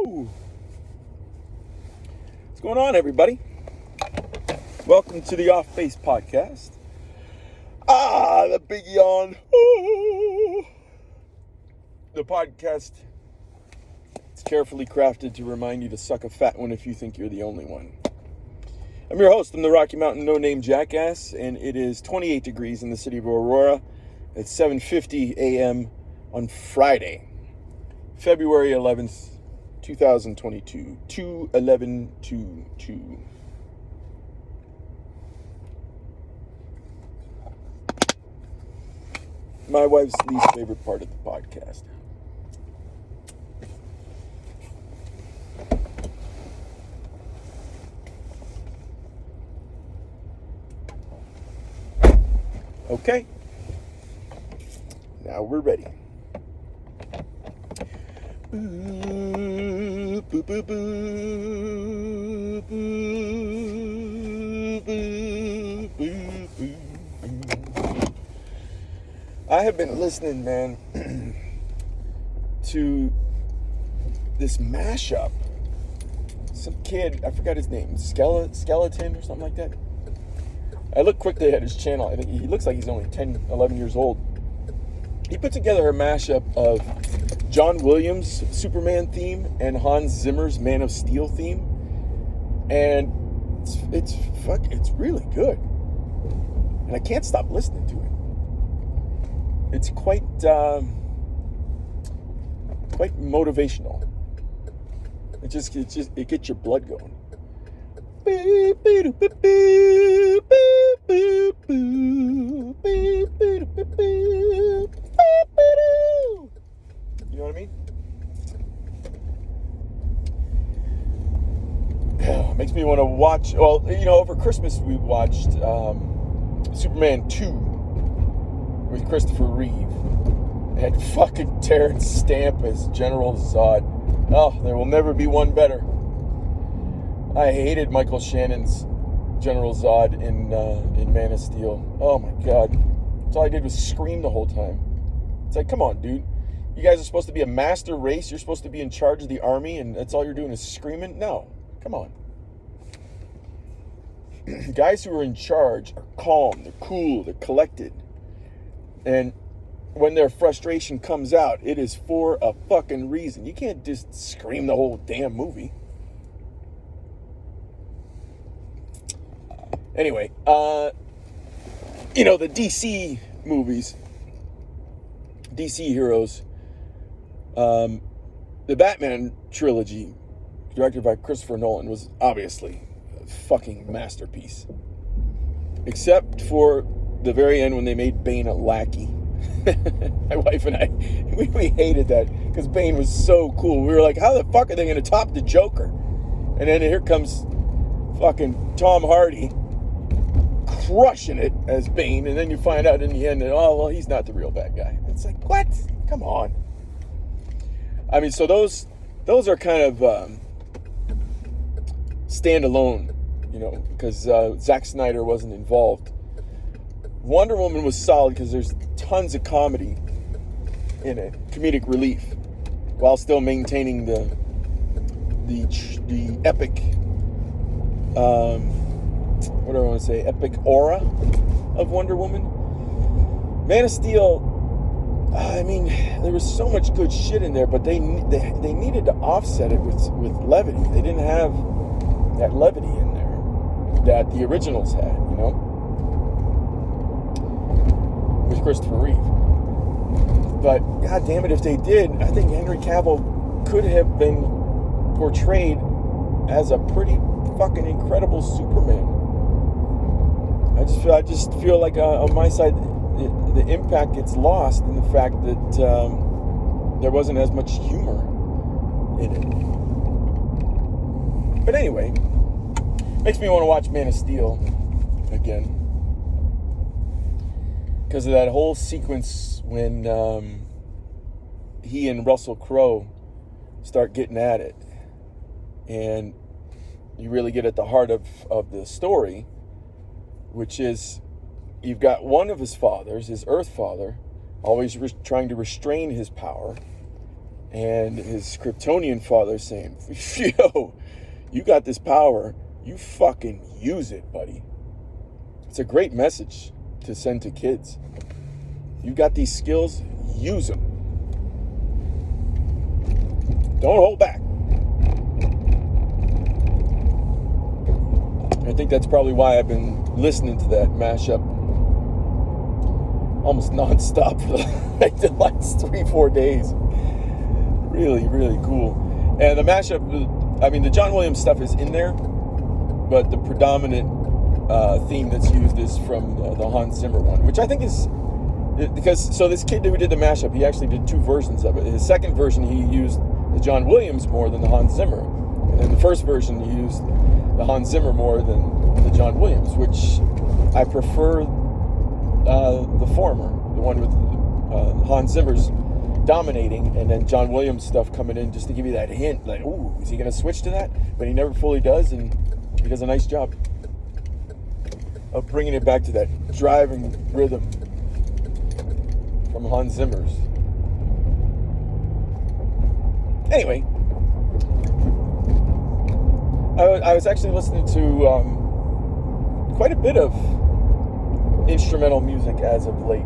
Woo! What's going on, everybody? Welcome to the Off Base Podcast. The big yawn. The podcast is carefully crafted to remind you to suck a fat one if you think you're the only one. I'm your host. I'm the Rocky Mountain no-name Jackass, and it is 28 degrees in the city of Aurora at 7:50 a.m. on Friday, February 11th, 2022, 2/11/22. My wife's least favorite part of the podcast. Okay, now we're ready. Boo, boo, boo, boo, boo, boo, boo, boo. I have been listening, man, to this mashup. Some kid, I forgot his name, Skeleton or something like that. I looked quickly at his channel. I think he looks like he's only 10, 11 years old. He put together a mashup of John Williams' Superman theme and Hans Zimmer's Man of Steel theme, and it's really good, and I can't stop listening to it. It's quite motivational. It gets your blood going. You know what I mean? Makes me want to watch. Well, over Christmas we watched Superman 2 with Christopher Reeve and fucking Terrence Stamp as General Zod. Oh, there will never be one better. I hated Michael Shannon's General Zod in Man of Steel. Oh my God. That's all I did was scream the whole time. It's like, come on, dude. You guys are supposed to be a master race. You're supposed to be in charge of the army, and that's all you're doing is screaming? No. Come on. Guys who are in charge are calm, they're cool, they're collected. And when their frustration comes out, it is for a fucking reason. You can't just scream the whole damn movie. Anyway, the DC movies, DC heroes, the Batman trilogy, directed by Christopher Nolan, was obviously a fucking masterpiece. Except for the very end when they made Bane a lackey. My wife and I, we hated that because Bane was so cool. We were like, how the fuck are they going to top the Joker? And then here comes fucking Tom Hardy crushing it as Bane, and then you find out in the end that, oh, well, he's not the real bad guy. It's like, what? Come on. I mean, so those are kind of standalone, because Zack Snyder wasn't involved. Wonder Woman was solid because there's tons of comedy in it, comedic relief, while still maintaining the epic, what do I want to say, epic aura of Wonder Woman. Man of Steel, I mean, there was so much good shit in there, but they needed to offset it with levity. They didn't have that levity in there that the originals had, with Christopher Reeve. But god damn it, if they did, I think Henry Cavill could have been portrayed as a pretty fucking incredible Superman. I just feel like on my side, the impact gets lost in the fact that there wasn't as much humor in it. But anyway, makes me want to watch Man of Steel again. Because of that whole sequence when he and Russell Crowe start getting at it. And you really get at the heart of the story, which is you've got one of his fathers, his Earth father, always trying to restrain his power, and his Kryptonian father saying, yo, you got this power, you fucking use it, buddy. It's a great message to send to kids. You got these skills, use them. Don't hold back. I think that's probably why I've been listening to that mashup almost nonstop for the last 3-4 days. Really, really cool. And the mashup, I mean, the John Williams stuff is in there, but the predominant theme that's used is from the Hans Zimmer one, which I think is, because, so this kid who did the mashup, he actually did 2 versions of it. His second version, he used the John Williams more than the Hans Zimmer. And then the first version, he used the Hans Zimmer more than the John Williams, which I prefer the former, the one with Hans Zimmer's dominating, and then John Williams stuff coming in just to give you that hint, like, ooh, is he going to switch to that? But he never fully does, and he does a nice job of bringing it back to that driving rhythm from Hans Zimmer's. Anyway, I was actually listening to quite a bit of instrumental music as of late.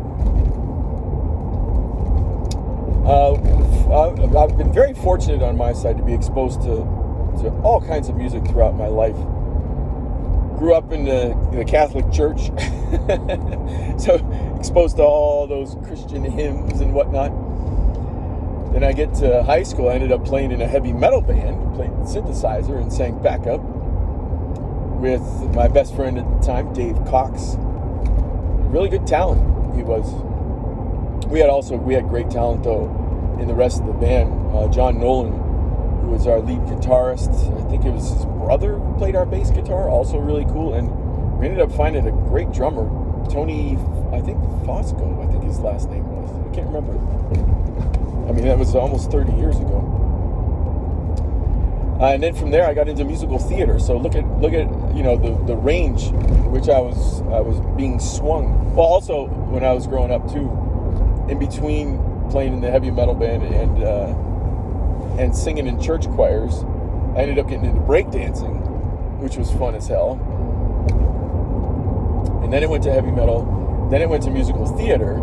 I've been very fortunate on my side to be exposed to all kinds of music throughout my life. Grew up in the Catholic Church, so exposed to all those Christian hymns and whatnot. Then I get to high school, I ended up playing in a heavy metal band, played synthesizer and sang backup with my best friend at the time, Dave Cox. Really good talent he was. We had great talent though in the rest of the band. John Nolan, who was our lead guitarist, I think it was his brother who played our bass guitar, also really cool. And we ended up finding a great drummer, Tony, I think Fosco, I think his last name was. I can't remember. I mean, that was almost 30 years ago. And then from there, I got into musical theater. So look at the range which I was being swung. Well, also when I was growing up too, in between playing in the heavy metal band and singing in church choirs, I ended up getting into breakdancing, which was fun as hell. And then it went to heavy metal. Then it went to musical theater.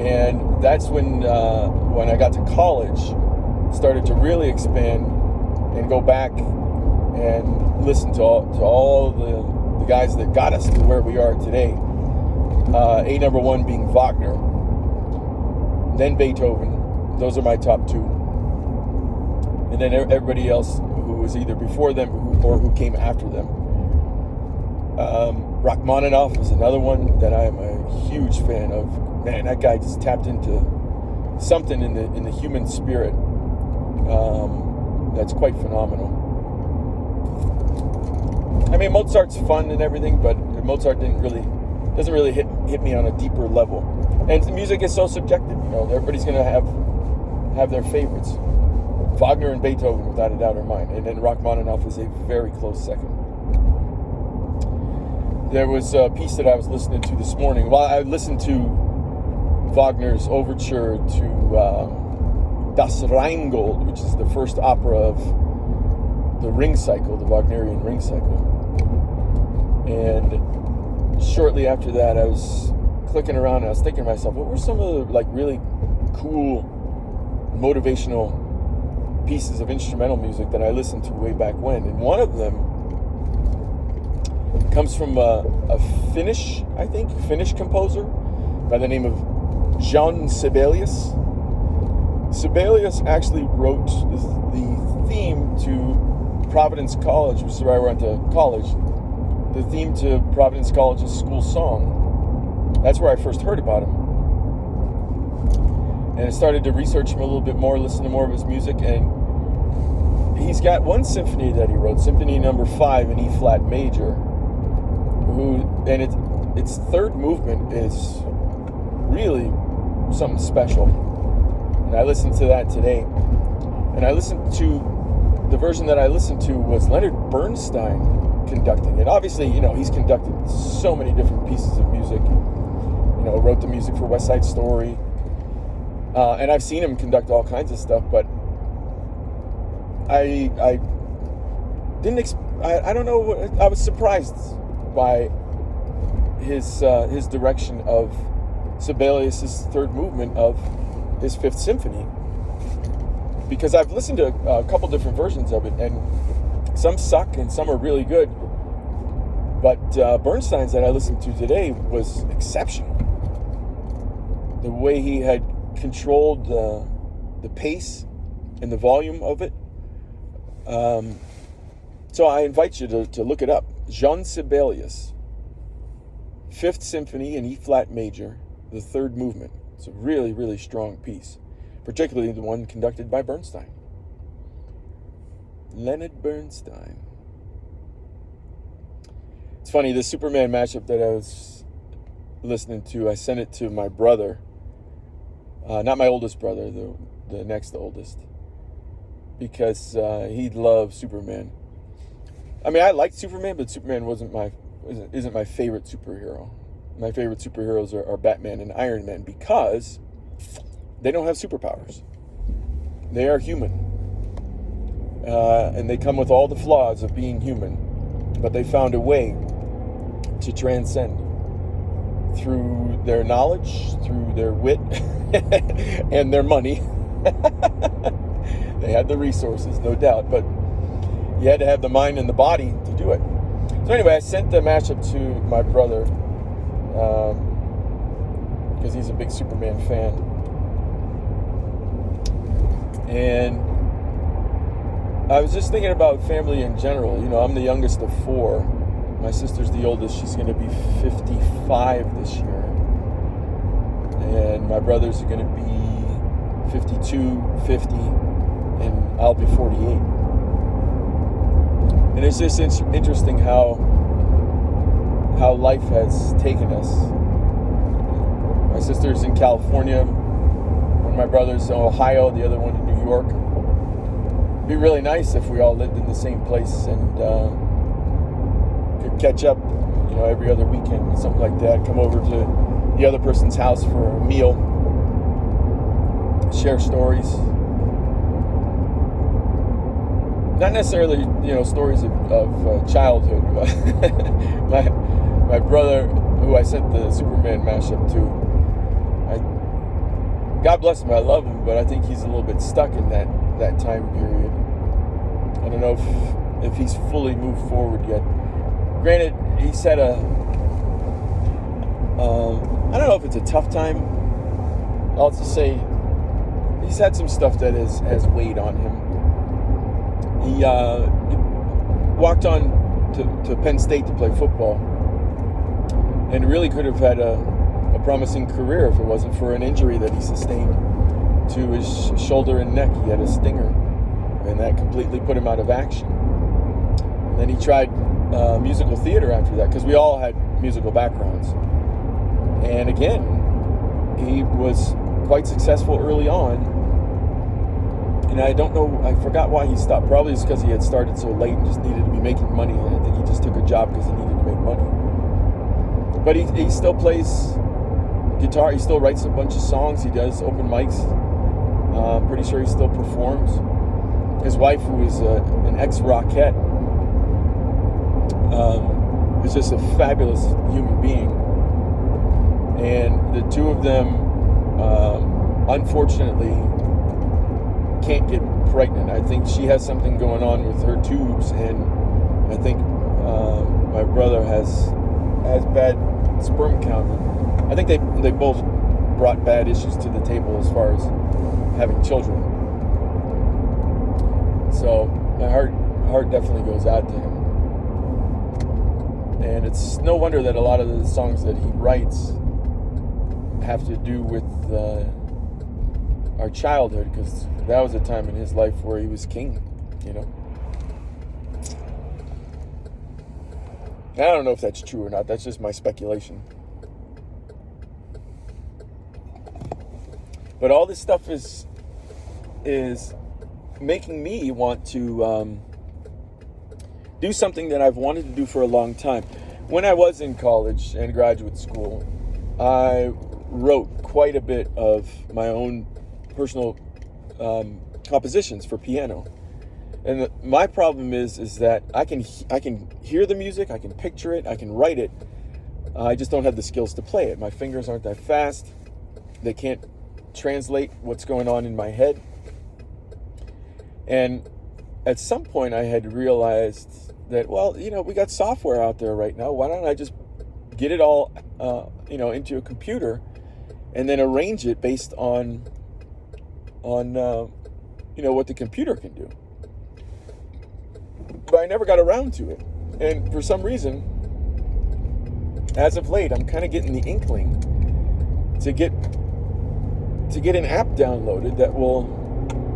And that's when I got to college, started to really expand and go back and listen to all the guys that got us to where we are today. Number 1 being Wagner, then Beethoven. Those are my top 2. And then everybody else who was either before them or who came after them. Rachmaninoff is another one that I am a huge fan of. Man, that guy just tapped into something in the human spirit that's quite phenomenal. I mean, Mozart's fun and everything, but Mozart doesn't really hit me on a deeper level. And the music is so subjective, everybody's gonna have their favorites. Wagner and Beethoven, without a doubt, are mine, and then Rachmaninoff is a very close second. There was a piece that I was listening to this morning. Well, I listened to Wagner's overture to Das Rheingold, which is the first opera of the Ring Cycle, the Wagnerian Ring Cycle. And shortly after that, I was clicking around and I was thinking to myself, what were some of the really cool motivational pieces of instrumental music that I listened to way back when? And one of them comes from a Finnish composer by the name of Jean Sibelius. Sibelius actually wrote the theme to Providence College, which is where I went to college. The theme to Providence College's school song. That's where I first heard about him. And I started to research him a little bit more, listen to more of his music, and he's got one symphony that he wrote, Symphony Number 5 in E-flat major, and its third movement is really something special. And I listened to that today. And I listened to, the version that I listened to was Leonard Bernstein conducting it. Obviously, he's conducted so many different pieces of music. Wrote the music for West Side Story. And I've seen him conduct all kinds of stuff, but I didn't. I don't know. I was surprised by his direction of Sibelius's third movement of his Fifth Symphony, because I've listened to a couple different versions of it, and some suck and some are really good. But Bernstein's that I listened to today was exceptional. The way he had controlled the pace and the volume of it. So I invite you to look it up. Jean Sibelius, Fifth Symphony in E-flat major, the third movement. It's a really, really strong piece, particularly the one conducted by Bernstein. Leonard Bernstein. It's funny, the Superman mashup that I was listening to, I sent it to my brother. Not my oldest brother, the next oldest. Because he loves Superman. I mean, I liked Superman, but Superman isn't my favorite superhero. My favorite superheroes are Batman and Iron Man, because they don't have superpowers. They are human. And they come with all the flaws of being human. But they found a way to transcend through their knowledge, through their wit, and their money. They had the resources, no doubt, but you had to have the mind and the body to do it. So anyway, I sent the mashup to my brother, because he's a big Superman fan. And I was just thinking about family in general. You know, I'm the youngest of four. My sister's the oldest. She's going to be 55 this year. And my brothers are going to be 52, 50, and I'll be 48. And it's just interesting how life has taken us. My sister's in California. One of my brothers in Ohio, the other one in New York. It'd be really nice if we all lived in the same place and could catch up, you know, every other weekend, something like that. Come over to the other person's house for a meal, share stories. Not necessarily, you know, stories of childhood. my brother, who I sent the Superman mashup to, God bless him, I love him, but I think he's a little bit stuck in that time period. I don't know if he's fully moved forward yet. Granted, he's had I don't know if it's a tough time. I'll just say he's had some stuff that has weighed on him. He walked on to Penn State to play football, and really could have had a promising career if it wasn't for an injury that he sustained to his shoulder and neck. He had a stinger, and that completely put him out of action. And then he tried musical theater after that, because we all had musical backgrounds. And again, he was quite successful early on. And I don't know, I forgot why he stopped. Probably it's because he had started so late and just needed to be making money. And I think he just took a job because he needed to make money. But he still plays guitar. He still writes a bunch of songs. He does open mics. I'm pretty sure he still performs. His wife, who is an ex-Rockette, is just a fabulous human being. And the two of them, unfortunately, can't get pregnant. I think she has something going on with her tubes, and I think my brother has bad sperm count. I think they both brought bad issues to the table as far as having children. So my heart definitely goes out to him. And it's no wonder that a lot of the songs that he writes have to do with our childhood, because that was a time in his life where he was king, you know. I don't know if that's true or not. That's just my speculation. But all this stuff is making me want to do something that I've wanted to do for a long time. When I was in college and graduate school, I wrote quite a bit of my own personal compositions for piano. And my problem is that I can hear the music, I can picture it, I can write it. I just don't have the skills to play it. My fingers aren't that fast. They can't translate what's going on in my head. And at some point I had realized that, well, we got software out there right now. Why don't I just get it all, into a computer and then arrange it based on what the computer can do. But I never got around to it. And for some reason, as of late, I'm kind of getting the inkling to get an app downloaded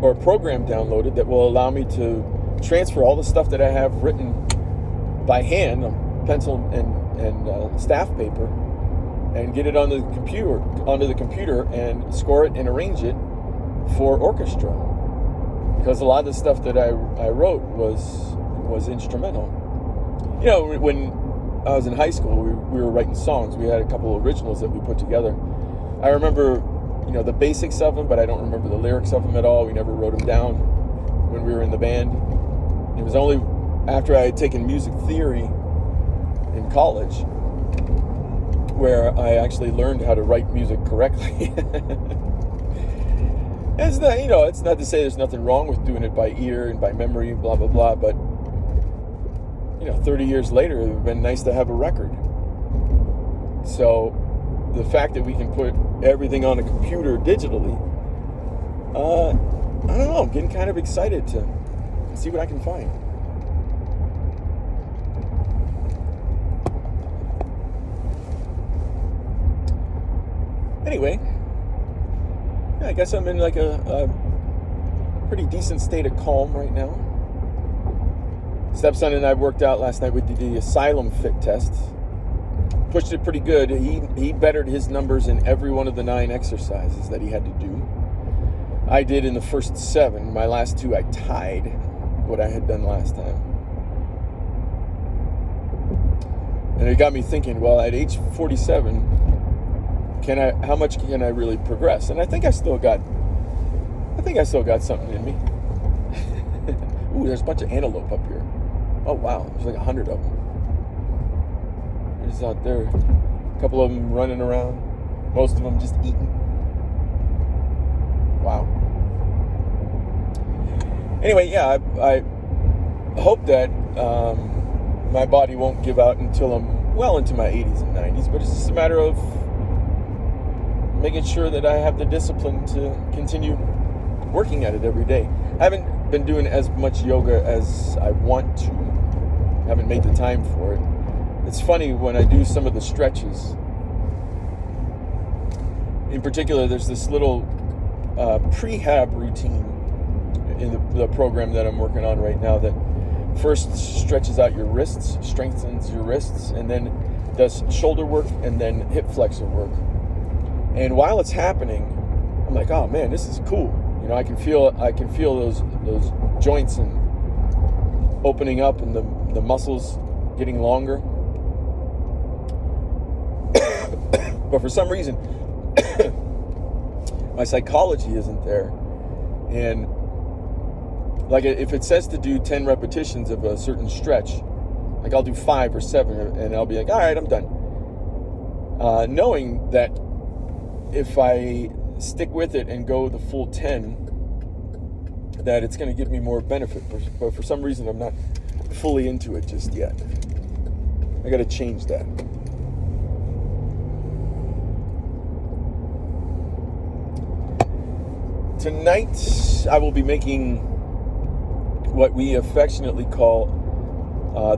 or a program downloaded that will allow me to transfer all the stuff that I have written by hand on pencil and staff paper and get it onto the computer and score it and arrange it for orchestra. Because a lot of the stuff that I wrote was instrumental. When I was in high school, we were writing songs. We had a couple of originals that we put together. I remember, the basics of them, but I don't remember the lyrics of them at all. We never wrote them down when we were in the band. It was only after I had taken music theory in college where I actually learned how to write music correctly. It's not, it's not to say there's nothing wrong with doing it by ear and by memory, blah, blah, blah, but 30 years later, it would have been nice to have a record. So the fact that we can put everything on a computer digitally, I don't know, I'm getting kind of excited to see what I can find. Anyway, I guess I'm in like a pretty decent state of calm right now. Stepson and I worked out last night. We did the Asylum Fit test. Pushed it pretty good. He bettered his numbers in every one of the 9 exercises that he had to do. I did in the first 7. My last 2, I tied what I had done last time. And it got me thinking, well, at age 47, how much can I really progress? And I think I still got something in me. Ooh, there's a bunch of antelope up here. Oh, wow. There's like 100 of them. They're just out there. A couple of them running around. Most of them just eating. Wow. Anyway, yeah, I hope that my body won't give out until I'm well into my 80s and 90s. But it's just a matter of making sure that I have the discipline to continue working at it every day. I haven't been doing as much yoga as I want to. I haven't made the time for it. It's funny when I do some of the stretches. In particular, there's this little prehab routine in the program that I'm working on right now that first stretches out your wrists, strengthens your wrists, and then does shoulder work and then hip flexor work. And while it's happening, I'm like, oh man, this is cool. I can feel those joints and opening up and the muscles getting longer. But for some reason, my psychology isn't there. And like if it says to do 10 repetitions of a certain stretch, like I'll do 5 or 7 and I'll be like, all right, I'm done. Knowing that if I stick with it and go the full 10, that it's going to give me more benefit. But for some reason, I'm not fully into it just yet. I got to change that. Tonight, I will be making what we affectionately call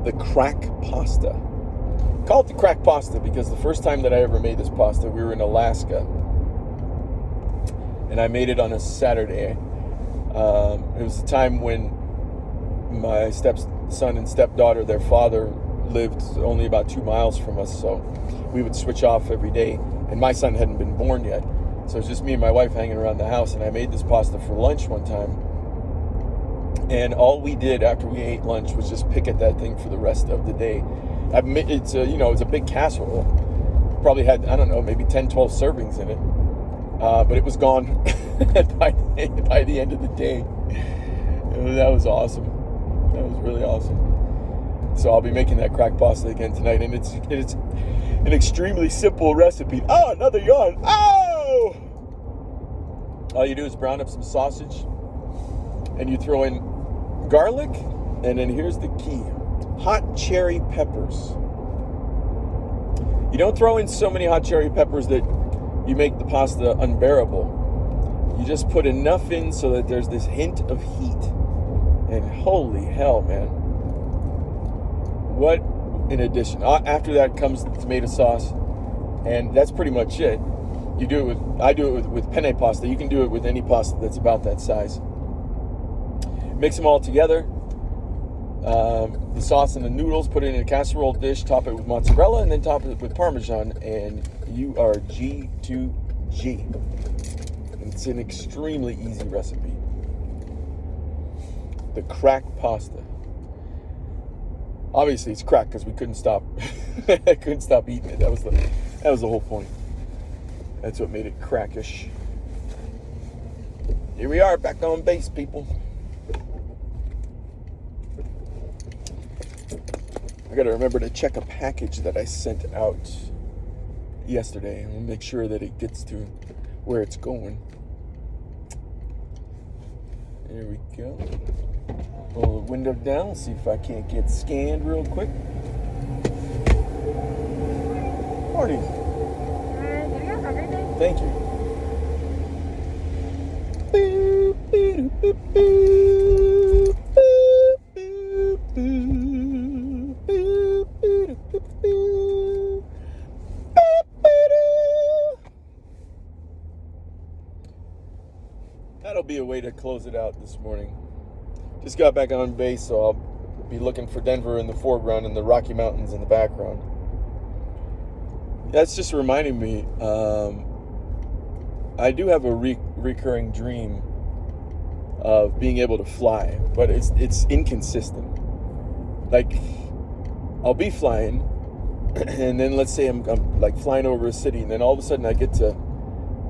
the crack pasta. Call it the crack pasta because the first time that I ever made this pasta, we were in Alaska. And I made it on a Saturday. It was a time when my stepson and stepdaughter, their father, lived only about 2 miles from us, so we would switch off every day. And my son hadn't been born yet, so it was just me and my wife hanging around the house. And I made this pasta for lunch one time. And all we did after we ate lunch was just pick at that thing for the rest of the day. It's a big casserole. Probably had, I don't know, maybe 10, 12 servings in it. But it was gone by the end of the day. That was awesome. That was really awesome. So I'll be making that crack pasta again tonight, and it's an extremely simple recipe. Oh, another yawn. Oh! All you do is brown up some sausage, and you throw in garlic, and then here's the key: hot cherry peppers. You don't throw in so many hot cherry peppers that you make the pasta unbearable. You just put enough in so that there's this hint of heat. And holy hell, man. What an addition. After that comes the tomato sauce, and that's pretty much it. I do it with penne pasta. You can do it with any pasta that's about that size. Mix them all together. The sauce and the noodles, put it in a casserole dish, top it with mozzarella, and then top it with Parmesan, and you are G2G. It's an extremely easy recipe. The crack pasta. Obviously, it's crack because we couldn't stop. I couldn't stop eating it. That was the whole point. That's what made it crackish. Here we are, back on base, people. I got to remember to check a package that I sent out yesterday and make sure that it gets to where it's going. There we go. Pull the window down, see if I can't get scanned real quick. Morning. Thank you. Boop, boop, boop, boop, boop, boop, boop, boop, boop, boop. That'll be a way to close it out this morning. Just got back on base, so I'll be looking for Denver in the foreground and the Rocky Mountains in the background. That's just reminding me, I do have a recurring dream of being able to fly, but it's inconsistent. Like, I'll be flying, and then let's say I'm like flying over a city, and then all of a sudden I get to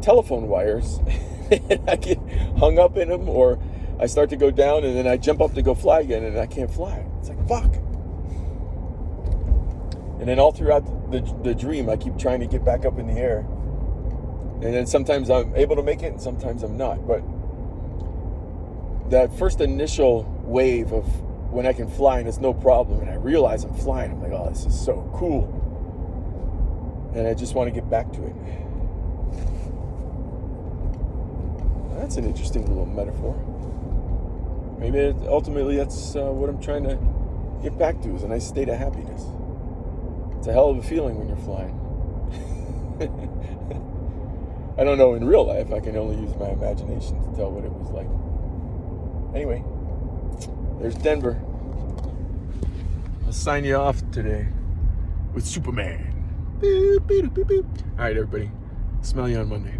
telephone wires, and I get hung up in them, or I start to go down, and then I jump up to go fly again, and I can't fly. It's like, fuck. And then all throughout the dream, I keep trying to get back up in the air. And then sometimes I'm able to make it, and sometimes I'm not. But that first initial wave of when I can fly and it's no problem, and I realize I'm flying, I'm like, oh, this is so cool. And I just want to get back to it. That's an interesting little metaphor. Maybe ultimately that's what I'm trying to get back to, is a nice state of happiness. It's a hell of a feeling when you're flying. I don't know in real life. I can only use my imagination to tell what it was like. Anyway, there's Denver. I'll sign you off today with Superman. Boop, boop, boop, boop. All right, everybody. Smell you on Monday.